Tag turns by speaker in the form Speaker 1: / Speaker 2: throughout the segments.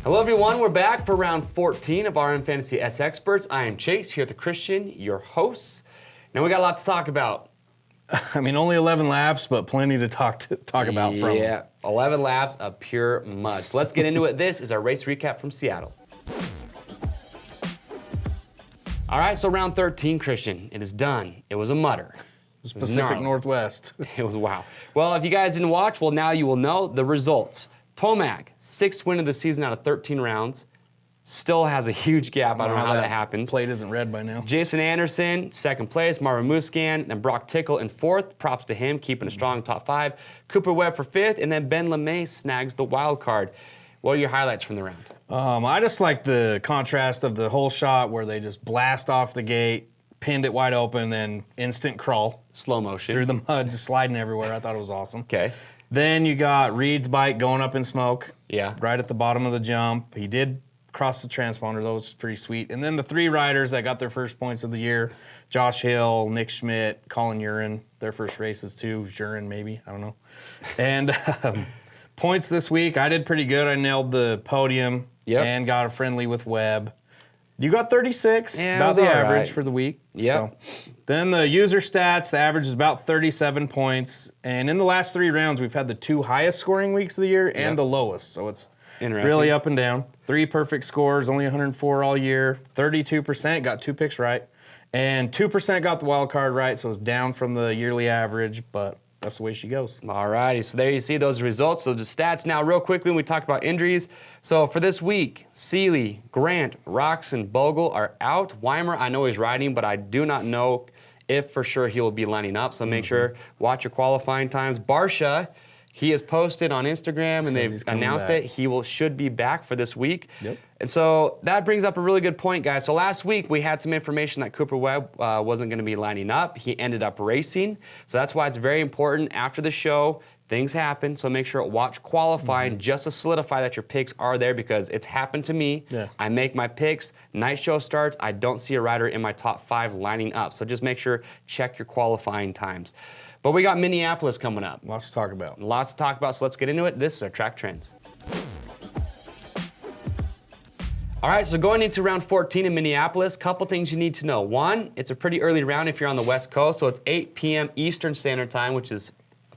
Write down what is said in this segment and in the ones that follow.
Speaker 1: Hello everyone, we're back for round 14 of RMFantasy SXperts. I am Chase, here with Christian, your host. Now we got a lot to talk about.
Speaker 2: I mean, only 11 laps, but plenty to talk about from.
Speaker 1: Yeah, 11 laps of pure mud. So let's get into it. This is our race recap from Seattle. All right, so round 13, Christian, it is done. It was a mudder.
Speaker 2: Pacific Northwest.
Speaker 1: It was wow. Well, if you guys didn't watch, well, now you will know the results. TOMAC, 6th win of the season out of 13 rounds. Still has a huge gap. I don't know how that happens.
Speaker 2: Plate isn't red by now.
Speaker 1: Jason Anderson, 2nd place. MARVIN MUSQUIN, then Broc Tickle in 4th. Props to him, keeping a strong top 5. Cooper Webb for 5th, and then Ben LeMay snags the wild card. What are your highlights from the round?
Speaker 2: I just like the contrast of the whole shot where they just blast off the gate, pinned it wide open, then instant crawl.
Speaker 1: Slow motion.
Speaker 2: Through the mud, just sliding everywhere. I thought it was awesome.
Speaker 1: Okay.
Speaker 2: Then you got Reed's bike going up in smoke.
Speaker 1: Yeah.
Speaker 2: Right at the bottom of the jump. He did cross the transponder, that was pretty sweet. And then the 3 riders that got their first points of the year, Josh Hill, Nick Schmidt, Colin Urin, their first races too. Jurin maybe, I don't know. And points this week, I did pretty good. I nailed the podium and got a friendly with Webb. You got 36, about the average for the week.
Speaker 1: Yeah.
Speaker 2: So. Then the user stats, the average is about 37 points. And in the last 3 rounds, we've had the 2 highest scoring weeks of the year and the lowest. So it's really up and down. 3 perfect scores, only 104 all year. 32% got 2 picks right. And 2% got the wild card right, so it's down from the yearly average, but that's the way she goes.
Speaker 1: All righty, so there you see those results. So the stats now real quickly when we talk about injuries. So for this week, Seeley, Grant, Roxon, Bogle are out. Weimer, I know he's riding, but I do not know if for sure he will be lining up. So make sure, watch your qualifying times. Barsha, he has posted on Instagram and they've announced it. He should be back for this week.
Speaker 2: Yep.
Speaker 1: And so that brings up a really good point, guys. So last week we had some information that Cooper Webb wasn't going to be lining up. He ended up racing. So that's why it's very important after the show. Things happen, so make sure to watch qualifying just to solidify that your picks are there, because it's happened to me.
Speaker 2: Yeah.
Speaker 1: I make my picks, night show starts, I don't see a rider in my top 5 lining up. So just make sure, check your qualifying times. But we got Minneapolis coming up.
Speaker 2: Lots to talk about.
Speaker 1: Lots to talk about, so let's get into it. This is our track trends. All right, so going into round 14 in Minneapolis, couple things you need to know. One, it's a pretty early round if you're on the West Coast, so it's 8 p.m. Eastern Standard Time, which is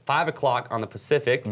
Speaker 1: 5 o'clock on the Pacific.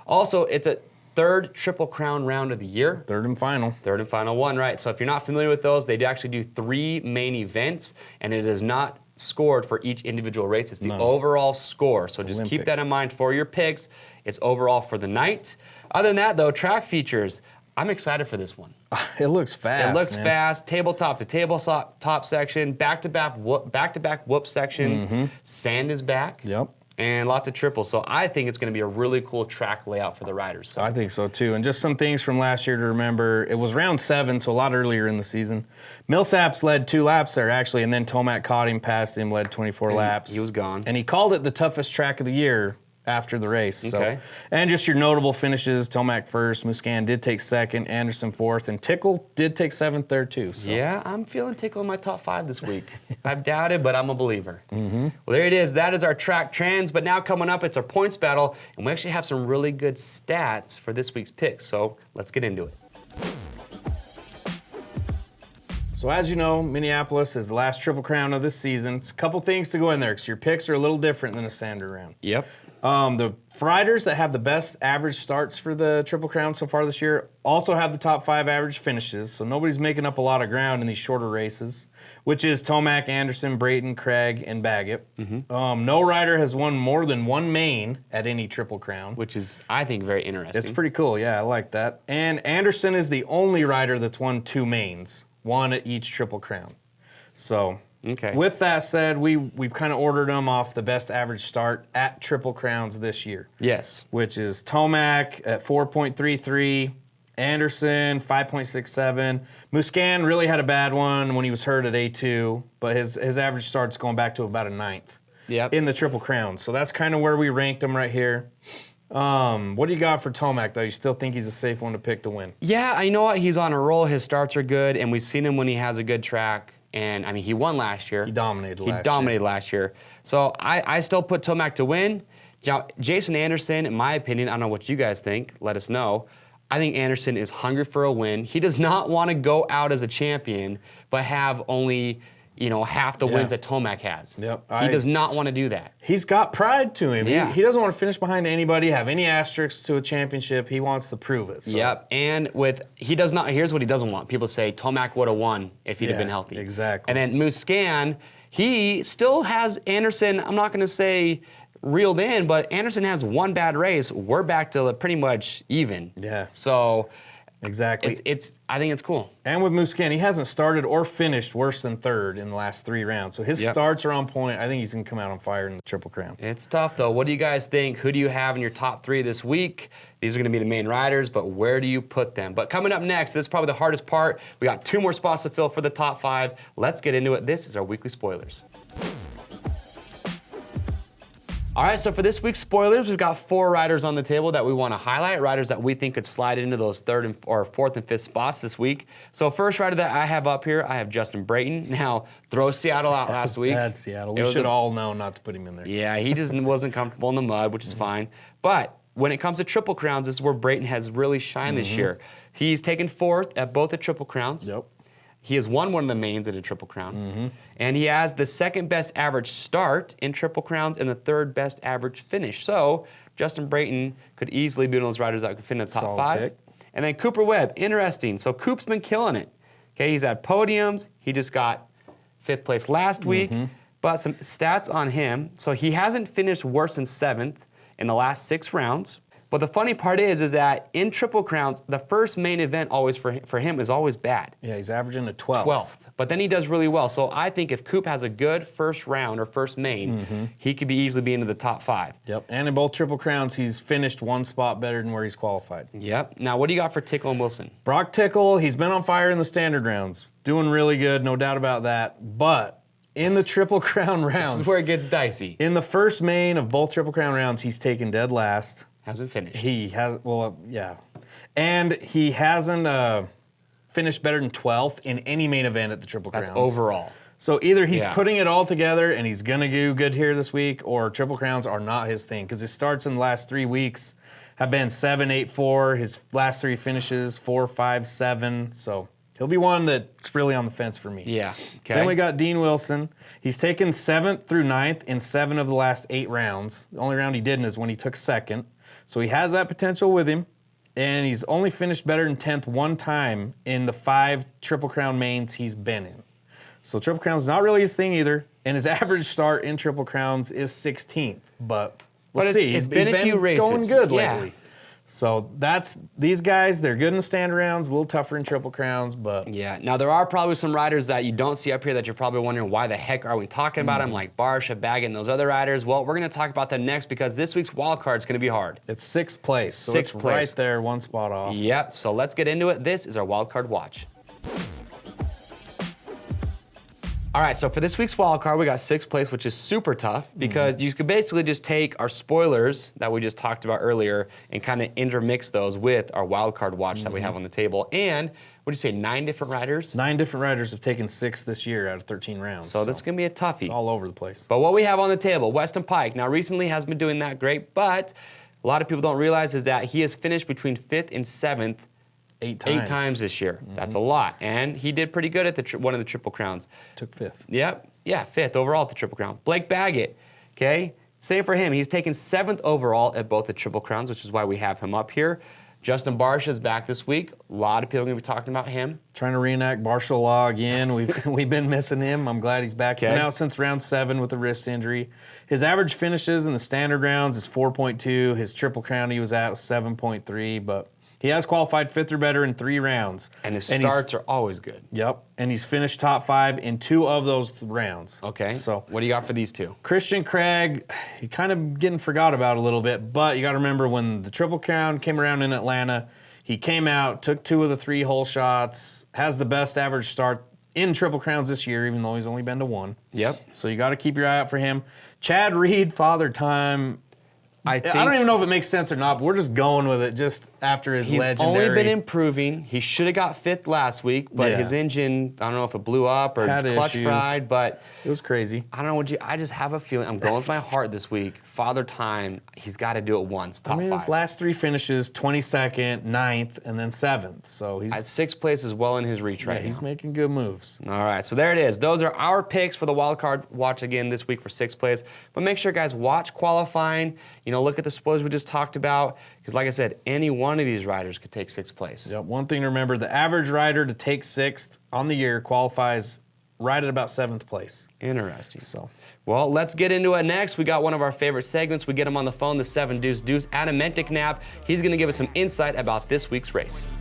Speaker 1: Also, it's a 3rd Triple Crown round of the year.
Speaker 2: 3rd and final.
Speaker 1: 3rd and final one, right. So if you're not familiar with those, they do actually do 3 main events, and it is not scored for each individual race. It's the overall score. So just keep that in mind for your picks. It's overall for the night. Other than that, though, track features. I'm excited for this one.
Speaker 2: It looks fast.
Speaker 1: It looks fast. Tabletop to tabletop section, back-to-back whoop sections. Sand is back.
Speaker 2: Yep.
Speaker 1: And lots of triples. So I think it's going to be a really cool track layout for the riders. So.
Speaker 2: I think so too. And just some things from last year to remember. It was round 7, so a lot earlier in the season. Millsaps led 2 laps there actually, and then TOMAC caught him, passed him, led 24 laps.
Speaker 1: He was gone.
Speaker 2: And he called it the toughest track of the year after the race.
Speaker 1: Okay.
Speaker 2: So. And just your notable finishes, TOMAC 1st, MUSQUIN did take 2nd, Anderson 4th, and Tickle did take 7th there too. So.
Speaker 1: Yeah, I'm feeling Tickle in my top 5 this week. I've doubted, but I'm a believer. Well, there it is. That is our track trends. But now coming up, it's our points battle, and we actually have some really good stats for this week's picks. So let's get into it.
Speaker 2: So as you know, Minneapolis is the last Triple Crown of this season. It's a couple things to go in there because your picks are a little different than a standard round.
Speaker 1: Yep.
Speaker 2: The riders that have the best average starts for the Triple Crown so far this year also have the top 5 average finishes, so nobody's making up a lot of ground in these shorter races, which is TOMAC, Anderson, BRAYTON, Craig, and Baggett. No rider has won more than 1 main at any Triple Crown.
Speaker 1: Which is, I think, very interesting.
Speaker 2: It's pretty cool, yeah, I like that. And Anderson is the only rider that's won 2 mains, 1 at each Triple Crown. So...
Speaker 1: Okay.
Speaker 2: With that said, we've kind of ordered them off the best average start at Triple Crowns this year.
Speaker 1: Yes.
Speaker 2: Which is TOMAC at 4.33, Anderson 5.67. MUSQUIN really had a bad one when he was hurt at A2, but his average start's going back to about a 9th in the Triple Crowns. So that's kind of where we ranked him right here. What do you got for TOMAC, though? You still think he's a safe one to pick to win?
Speaker 1: Yeah, you know what? He's on a roll. His starts are good, and we've seen him when he has a good track. And, I mean, he won last year.
Speaker 2: He dominated last
Speaker 1: year. So I still put TOMAC to win. Now, Jason Anderson, in my opinion, I don't know what you guys think. Let us know. I think Anderson is hungry for a win. He does not want to go out as a champion, but have only, half the wins that TOMAC has.
Speaker 2: Yep.
Speaker 1: He does not want to do that.
Speaker 2: He's got pride to him.
Speaker 1: Yeah.
Speaker 2: He doesn't want to finish behind anybody, have any asterisks to a championship. He wants to prove it. So.
Speaker 1: Yep. And here's what he doesn't want. People say TOMAC would have won if he'd have been healthy.
Speaker 2: Exactly.
Speaker 1: And then MUSQUIN, he still has Anderson, I'm not going to say reeled in, but Anderson has one bad race. We're back to pretty much even.
Speaker 2: Yeah.
Speaker 1: So
Speaker 2: exactly.
Speaker 1: I think it's cool.
Speaker 2: And with MUSQUIN, he hasn't started or finished worse than third in the last 3 rounds. So his starts are on point. I think he's going to come out on fire in the Triple Crown.
Speaker 1: It's tough, though. What do you guys think? Who do you have in your top 3 this week? These are going to be the main riders, but where do you put them? But coming up next, this is probably the hardest part. We got 2 more spots to fill for the top 5. Let's get into it. This is our weekly spoilers. All right, so for this week's spoilers, we've got 4 riders on the table that we want to highlight, riders that we think could slide into those 4th and 5th spots this week. So first rider that I have up here, I have Justin Brayton. Now, throw Seattle out last week.
Speaker 2: That's Seattle. We should all know not to put him in there.
Speaker 1: Yeah, he just wasn't comfortable in the mud, which is fine. But when it comes to Triple Crowns, this is where Brayton has really shined this year. He's taken 4th at both the Triple Crowns.
Speaker 2: Yep.
Speaker 1: He has won one of the mains in a Triple Crown. And he has the 2nd best average start in Triple Crowns and the 3rd best average finish. So Justin Brayton could easily be one of those riders that could fit in the top
Speaker 2: Solid
Speaker 1: 5.
Speaker 2: pick.
Speaker 1: And then Cooper Webb, interesting. So Coop's been killing it. Okay, he's had podiums. He just got 5th place last week. But some stats on him. So he hasn't finished worse than 7th in the last 6 rounds. But the funny part is that in Triple Crowns, the first main event always for him is always bad.
Speaker 2: Yeah, he's averaging a 12th.
Speaker 1: 12th. But then he does really well. So I think if Coop has a good first round or first main, he could be easily be into the top 5.
Speaker 2: Yep, and in both Triple Crowns, he's finished 1 spot better than where he's qualified.
Speaker 1: Yep. Now, what do you got for Tickle and Wilson?
Speaker 2: Broc Tickle, he's been on fire in the standard rounds. Doing really good, no doubt about that. But in the Triple Crown rounds,
Speaker 1: This is where it gets dicey.
Speaker 2: in the first main of both Triple Crown rounds, he's taken dead last.
Speaker 1: Hasn't finished.
Speaker 2: He has, yeah. And he hasn't finished better than 12th in any main event at the Triple Crowns.
Speaker 1: That's overall.
Speaker 2: So either he's
Speaker 1: Yeah.
Speaker 2: putting it all together and he's going to do good here this week, or Triple Crowns are not his thing, because his starts in the last 3 weeks have been 7, 8, 4. His last 3 finishes 4, 5, 7. So he'll be one that's really on the fence for me.
Speaker 1: Yeah. Okay.
Speaker 2: Then we got Dean Wilson. He's taken 7th through 9th in 7 of the last 8 rounds. The only round he didn't is when he took 2nd. So he has that potential with him. And he's only finished better than 10th 1 time in the 5 Triple Crown mains he's been in. So Triple Crown's not really his thing either. And his average start in Triple Crowns is 16th. But we'll see.
Speaker 1: It's been a few races.
Speaker 2: Going good
Speaker 1: Yeah.
Speaker 2: lately. So that's these guys. They're good in the standard rounds, a little tougher in Triple Crowns, but
Speaker 1: Yeah. Now, there are probably some riders that you don't see up here that you're probably wondering why the heck are we talking about them, like Barsha, Baggett, and those other riders. Well, we're going to talk about them next because this week's wild card is going to be hard.
Speaker 2: it's 6th place. So
Speaker 1: 6th
Speaker 2: it's
Speaker 1: place.
Speaker 2: right there, 1 spot off.
Speaker 1: Yep. So let's get into it. This is our wild card watch. All right, so for this week's wild card, we got 6th place, which is super tough because you could basically just take our spoilers that we just talked about earlier and kind of intermix those with our wild card watch that we have on the table. And what do you say, 9 different riders?
Speaker 2: 9 different riders have taken 6th this year out of 13 rounds.
Speaker 1: So that's going to be a toughie.
Speaker 2: it's all over the place.
Speaker 1: But what we have on the table, Weston PEICK. Now, recently has been doing that great, but a lot of people don't realize is that he has finished between 5th and 7th
Speaker 2: 8 times.
Speaker 1: 8 times this year. That's a lot. And he did pretty good at the one of the Triple Crowns.
Speaker 2: Took 5th.
Speaker 1: Yep. Yeah, 5th overall at the Triple Crown. Blake Baggett, okay? Same for him. He's taken 7th overall at both the Triple Crowns, which is why we have him up here. Justin Barsha is back this week. A lot of people are going to be talking about him.
Speaker 2: Trying to reenact Marshall Law again. We've been missing him. I'm glad he's back. He's been
Speaker 1: Okay.
Speaker 2: out since round 7 with a wrist injury. His average finishes in the standard rounds is 4.2. His Triple Crown he was at was 7.3, but he has qualified 5th or better in 3 rounds.
Speaker 1: And his
Speaker 2: he's-
Speaker 1: starts are always good.
Speaker 2: Yep, and he's finished top 5 in 2 of those rounds.
Speaker 1: Okay.
Speaker 2: So
Speaker 1: what do you got for these 2?
Speaker 2: Christian Craig, he kind of getting forgot about a little bit, but you got to remember when the Triple Crown came around in Atlanta, he came out, took 2 of the 3 hole shots, has the best average start in Triple Crowns this year, even though he's only been to 1.
Speaker 1: Yep.
Speaker 2: So you got to keep your eye out for him. Chad Reed, Father Time.
Speaker 1: I
Speaker 2: I don't even know if it makes sense or not, but we're just going with it. after his
Speaker 1: He's
Speaker 2: legendary.
Speaker 1: only been improving. He should have got 5th last week, but
Speaker 2: Yeah.
Speaker 1: his engine, I don't know if it blew up or
Speaker 2: Had
Speaker 1: clutch
Speaker 2: issues.
Speaker 1: fried, but
Speaker 2: It was crazy.
Speaker 1: I don't know what I just have a feeling. I'm going with my heart this week. Father Time, he's got to do it once, top
Speaker 2: I mean,
Speaker 1: 5.
Speaker 2: his last 3 finishes, 22nd, 9th, and then 7th. So he's,
Speaker 1: 6th place is well in his reach right
Speaker 2: he's
Speaker 1: now.
Speaker 2: making good moves.
Speaker 1: All right, so there it is. Those are our picks for the wild card watch again this week for 6th place. But make sure, guys, watch qualifying. Look at the spoilers we just talked about. Because like I said, any one of these riders could take 6th place.
Speaker 2: Yep. One thing to remember, the average rider to take 6th on the year qualifies right at about 7th place.
Speaker 1: Interesting.
Speaker 2: So,
Speaker 1: Well, let's get into it next. We got one of our favorite segments. We get him on the phone, the 7 Deuce Deuce, Adam Mentiknap. He's going to give us some insight about this week's race.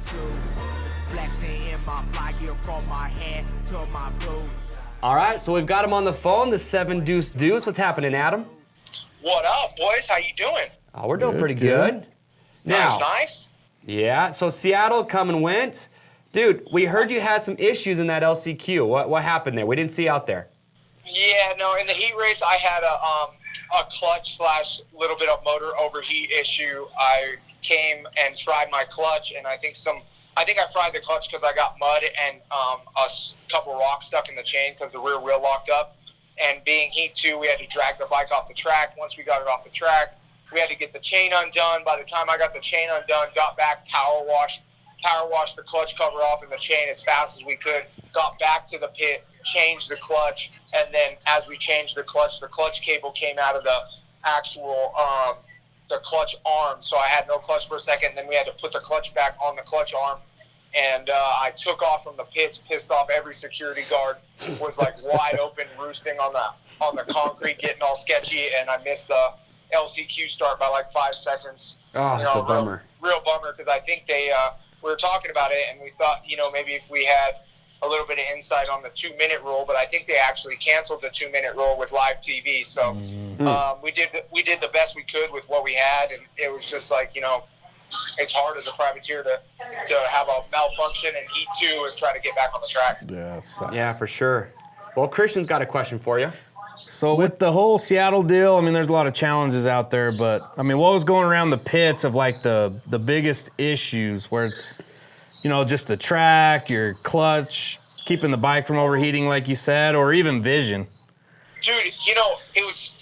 Speaker 1: All right, so we've got him on the phone, the 7 Deuce Deuce. What's happening, Adam?
Speaker 3: What up, boys? How you doing?
Speaker 1: Oh, we're doing pretty
Speaker 2: good.
Speaker 1: good. Now,
Speaker 3: Nice.
Speaker 1: yeah, so Seattle come and went. Dude, we heard you had some issues in that LCQ. What happened there? We didn't see out there.
Speaker 3: Yeah, no, in the heat race, I had a clutch / little bit of motor overheat issue. I came and fried my clutch, and I think I fried the clutch because I got mud and a couple rocks stuck in the chain because the rear wheel locked up. And being heat 2, we had to drag the bike off the track. Once we got it off the track, we had to get the chain undone. By the time I got the chain undone, got back, power washed the clutch cover off and the chain as fast as we could, got back to the pit, changed the clutch, and then as we changed the clutch cable came out of the actual the clutch arm, so I had no clutch for a second, and then we had to put the clutch back on the clutch arm, and I took off from the pits, pissed off every security guard, was like wide open, roosting on the concrete, getting all sketchy, and I missed the LCQ start by like 5 seconds.
Speaker 1: Oh, that's a bummer.
Speaker 3: Real bummer, because I think we were talking about it, and we thought, maybe if we had a little bit of insight on the 2-minute rule, but I think they actually canceled the 2-minute rule with live TV. So we did the best we could with what we had, and it was just like, it's hard as a privateer to have a malfunction in heat 2 and try to get back on the track.
Speaker 2: yeah, sucks.
Speaker 1: Yeah, for sure. Well, Christian's got a question for you.
Speaker 2: So with the whole Seattle deal, I mean, there's a lot of challenges out there, but I mean, what was going around the pits of like the biggest issues where it's, just the track, your clutch, keeping the bike from overheating, like you said, or even vision?
Speaker 3: Dude,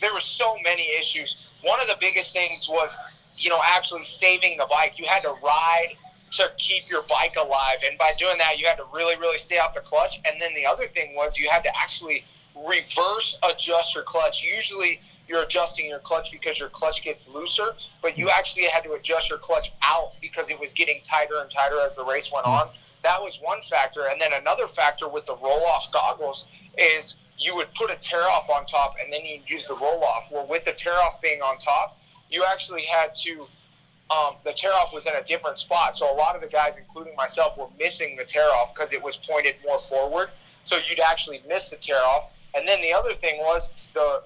Speaker 3: there were so many issues. One of the biggest things was, actually saving the bike. You had to ride to keep your bike alive, and by doing that, you had to really, really stay off the clutch. And then the other thing was you had to actually reverse adjust your clutch. Usually you're adjusting your clutch because your clutch gets looser, but you actually had to adjust your clutch out because it was getting tighter and tighter as the race went on. That was one factor. And then another factor with the roll-off goggles is you would put a tear-off on top and then you'd use the roll-off. Well, with the tear-off being on top, you actually had to the tear-off was in a different spot. So a lot of the guys, including myself, were missing the tear-off because it was pointed more forward. So you'd actually miss the tear-off. And then the other thing was the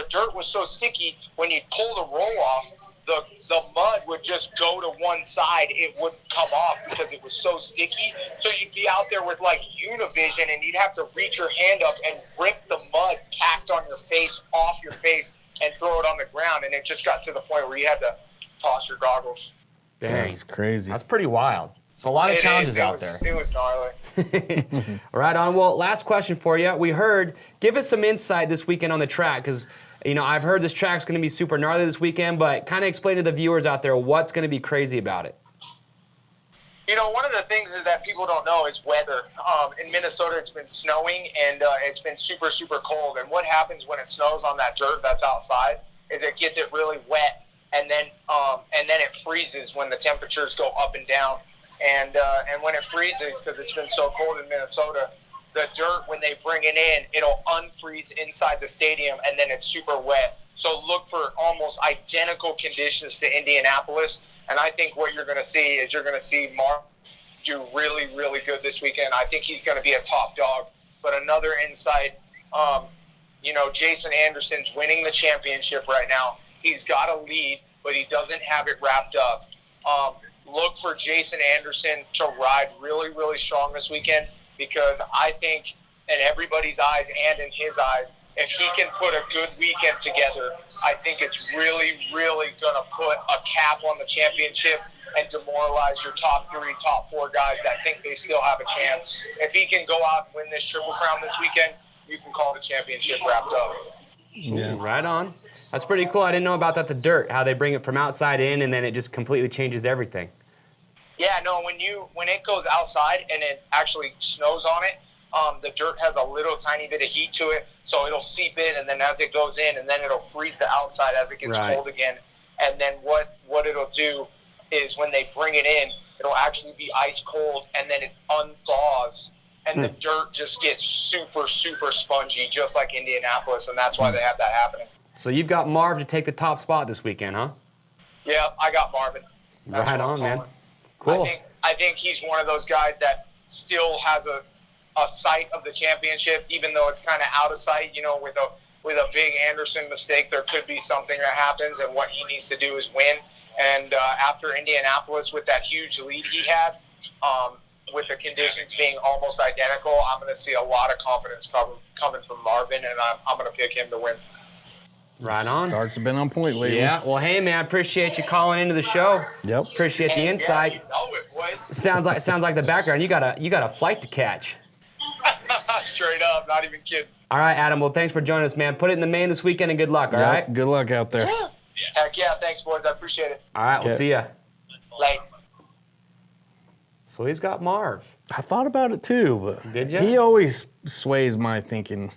Speaker 3: dirt was so sticky, when you'd pull the roll off, the mud would just go to one side. It wouldn't come off because it was so sticky. So you'd be out there with like Univision, and you'd have to reach your hand up and rip the mud packed on your face off your face and throw it on the ground. And it just got to the point where you had to toss your goggles.
Speaker 1: Dang.
Speaker 2: That's crazy.
Speaker 1: That's pretty wild. So a lot of challenges out there.
Speaker 3: It was gnarly.
Speaker 1: Right on. Well, last question for you. We heard, give us some insight this weekend on the track, because I've heard this track's going to be super gnarly this weekend, but kind of explain to the viewers out there what's going to be crazy about it.
Speaker 3: One of the things is that people don't know is weather. In Minnesota, it's been snowing, and it's been super, super cold. And what happens when it snows on that dirt that's outside is it gets it really wet, and then it freezes when the temperatures go up and down. And when it freezes, because it's been so cold in Minnesota, the dirt, when they bring it in, it'll unfreeze inside the stadium, and then it's super wet. So look for almost identical conditions to Indianapolis. And I think what you're going to see is Mark do really, really good this weekend. I think he's going to be a top dog. But another insight, Jason Anderson's winning the championship right now. He's got a lead, but he doesn't have it wrapped up. Look for Jason Anderson to ride really, really strong this weekend, because I think in everybody's eyes and in his eyes, if he can put a good weekend together, I think it's really, really going to put a cap on the championship. and demoralize your top 3, top 4 guys that think they still have a chance. If he can go out and win this Triple Crown this weekend, you can call the championship wrapped up.
Speaker 2: Yeah.
Speaker 1: Right on. That's pretty cool. I didn't know about that, the dirt, how they bring it from outside in and then it just completely changes everything.
Speaker 3: Yeah, no, when it goes outside and it actually snows on it, the dirt has a little tiny bit of heat to it, so it'll seep in, and then as it goes in, and then it'll freeze the outside as it gets cold again. And then what it'll do is when they bring it in, it'll actually be ice cold, and then it unthaws, and the dirt just gets super, super spongy, just like Indianapolis, and that's why they have that happening.
Speaker 1: So you've got Marv to take the top spot this weekend, huh?
Speaker 3: Yeah, I got Marvin. That's
Speaker 1: Right
Speaker 3: what I'm
Speaker 1: on, man.
Speaker 3: calling.
Speaker 1: Cool.
Speaker 3: I think he's one of those guys that still has a sight of the championship, even though it's kind of out of sight. You know, with a big Anderson mistake, there could be something that happens, and what he needs to do is win. And after Indianapolis, with that huge lead he had, with the conditions being almost identical, I'm going to see a lot of confidence coming from Marvin, and I'm going to pick him to win.
Speaker 1: Right on.
Speaker 2: Starts have been on point lately.
Speaker 1: Yeah, well, hey, man, I appreciate you calling into the show.
Speaker 2: Yep.
Speaker 1: Appreciate the insight.
Speaker 3: Yeah, you know it, boys.
Speaker 1: Sounds like the background. You got a flight to catch.
Speaker 3: Straight up, not even kidding.
Speaker 1: All right, Adam. Well, thanks for joining us, man. Put it in the main this weekend and good luck. All
Speaker 2: Yep,
Speaker 1: right.
Speaker 2: Good luck out there.
Speaker 3: Heck yeah, thanks, boys. I appreciate it.
Speaker 1: All right. We'll
Speaker 2: Okay.
Speaker 1: see ya.
Speaker 3: Late.
Speaker 1: So he's got Marv.
Speaker 2: I thought about it too, but
Speaker 1: Did ya?
Speaker 2: he always sways my thinking.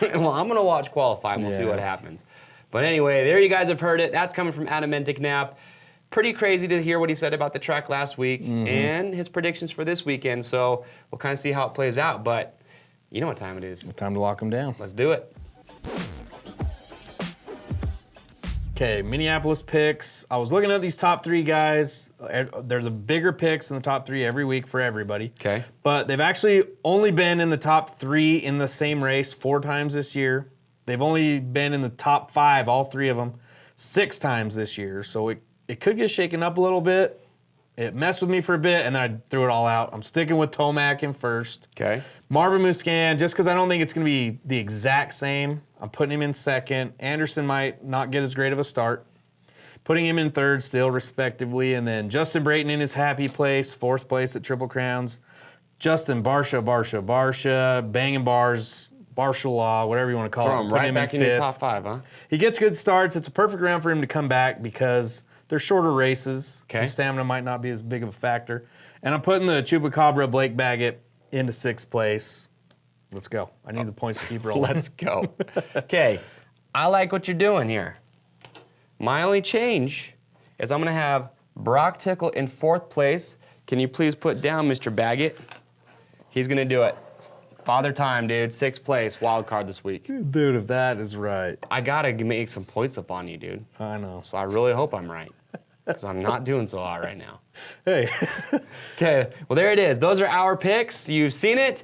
Speaker 1: Well, I'm gonna watch qualify and we'll see
Speaker 2: Yeah.
Speaker 1: what happens. But anyway, there you guys have heard it. That's coming from Adam Enticknap. Pretty crazy to hear what he said about the track last week and his predictions for this weekend. So we'll kind of see how it plays out. But you know what time it is.
Speaker 2: Time to lock him down.
Speaker 1: Let's do it.
Speaker 2: Okay, Minneapolis picks. I was looking at these top 3 guys. They're the bigger picks in the top 3 every week for everybody.
Speaker 1: Okay.
Speaker 2: But they've actually only been in the top 3 in the same race 4 times this year. They've only been in the top 5, all 3 of them, 6 times this year. So it could get shaken up a little bit. It messed with me for a bit, and then I threw it all out. I'm sticking with TOMAC in first.
Speaker 1: Okay.
Speaker 2: MARVIN MUSQUIN, just because I don't think it's going to be the exact same, I'm putting him in second. Anderson might not get as great of a start. Putting him in third still, respectively. And then Justin Brayton in his happy place, 4th place at Triple Crowns. Justin Barsha, banging bars, Barcia Law, whatever you want to call
Speaker 1: Throw
Speaker 2: it.
Speaker 1: him
Speaker 2: Putting
Speaker 1: right back in your
Speaker 2: fifth.
Speaker 1: top 5, huh?
Speaker 2: He gets good starts. It's a perfect round for him to come back because they're shorter races.
Speaker 1: Okay.
Speaker 2: His stamina might not be as big of a factor. And I'm putting the Chupacabra Blake Baggett into 6th place. Let's go. I need the points to keep rolling.
Speaker 1: Let's go. Okay. I like what you're doing here. My only change is I'm going to have Broc Tickle in 4th place. Can you please put down Mr. Baggett? He's going to do it. Father time, dude. 6th place, wild card this week.
Speaker 2: Dude, if that is right.
Speaker 1: I got to make some points up on you, dude.
Speaker 2: I know.
Speaker 1: So I really hope I'm right. Because I'm not doing so hot right now.
Speaker 2: Hey.
Speaker 1: Okay, well, there it is. Those are our picks. You've seen it.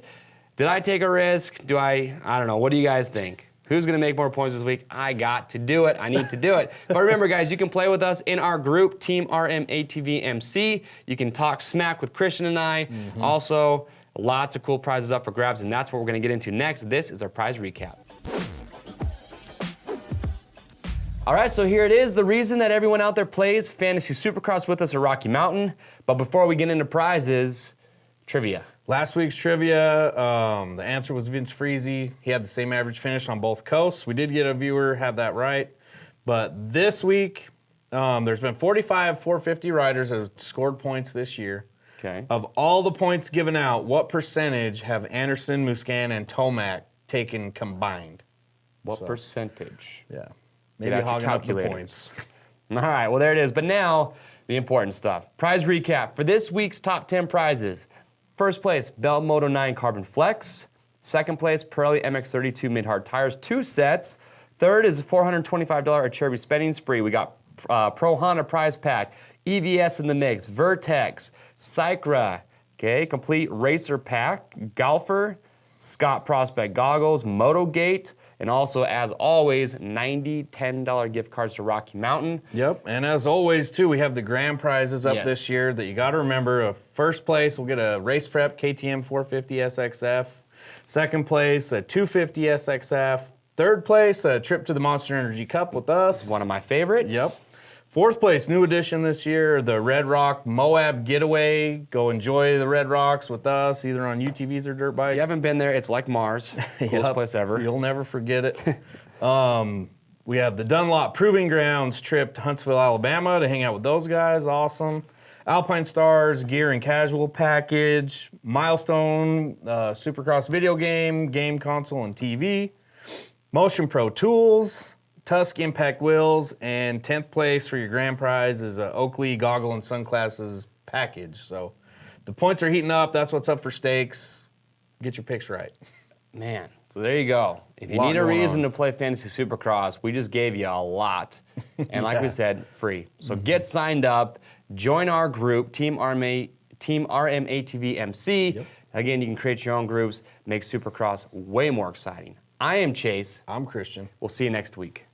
Speaker 1: Did I take a risk? I don't know. What do you guys think? Who's going to make more points this week? I got to do it. I need to do it. But remember, guys, you can play with us in our group, Team RM ATV MC. You can talk smack with Christian and I. Also, lots of cool prizes up for grabs, and that's what we're going to get into next. This is our prize recap. All right, so here it is. The reason that everyone out there plays Fantasy Supercross with us at Rocky Mountain. But before we get into prizes, trivia.
Speaker 2: Last week's trivia, the answer was Vince Freezy. He had the same average finish on both coasts. We did get a viewer have that right. But this week, there's been 45 450 riders that have scored points this year.
Speaker 1: Okay.
Speaker 2: Of all the points given out, what percentage have Anderson, MUSQUIN, and TOMAC taken combined?
Speaker 1: What percentage?
Speaker 2: Yeah.
Speaker 1: Get
Speaker 2: Maybe
Speaker 1: out your
Speaker 2: hogging up the
Speaker 1: calculator.
Speaker 2: points.
Speaker 1: All right, well, there it is. But now, the important stuff. Prize recap for this week's top 10 prizes. First place, Bell Moto 9 Carbon Flex. Second place, Pirelli MX32 Mid-Hard Tires, 2 sets. Third is a $425 Acerbi spending spree. We got Pro Honda Prize Pack, EVS in the mix, Vertex, Cycra, okay, complete racer pack, Golfer, Scott Prospect goggles, Motogate, and also, as always, $10 gift cards to Rocky Mountain.
Speaker 2: Yep, and as always, too, we have the grand prizes up
Speaker 1: Yes.
Speaker 2: this year that you got to remember. First place, we'll get a Race Prep KTM 450 SX-F. Second place, a 250 SX-F. Third place, a trip to the Monster Energy Cup with us.
Speaker 1: One of my favorites.
Speaker 2: Yep. Fourth place, new addition this year, the Red Rock Moab Getaway. Go enjoy the Red Rocks with us, either on UTVs or dirt bikes.
Speaker 1: If you haven't been there, it's like Mars. Coolest place ever.
Speaker 2: You'll never forget it. We have the Dunlop Proving Grounds trip to Huntsville, Alabama to hang out with those guys. Awesome. Alpinestars Gear and Casual Package. Milestone Supercross video game console, and TV. Motion Pro Tools. Tusk Impact Wheels, and 10th place for your grand prize is a Oakley goggle and sunglasses package. So the points are heating up. That's what's up for stakes. Get your picks right.
Speaker 1: Man, so there you go. If you need a reason to play Fantasy Supercross, we just gave you a lot. And like we said, free. So get signed up, join our group, Team RMATV MC.
Speaker 2: Yep.
Speaker 1: Again, you can create your own groups, make Supercross way more exciting. I am Chase.
Speaker 2: I'm Christian.
Speaker 1: We'll see you next week.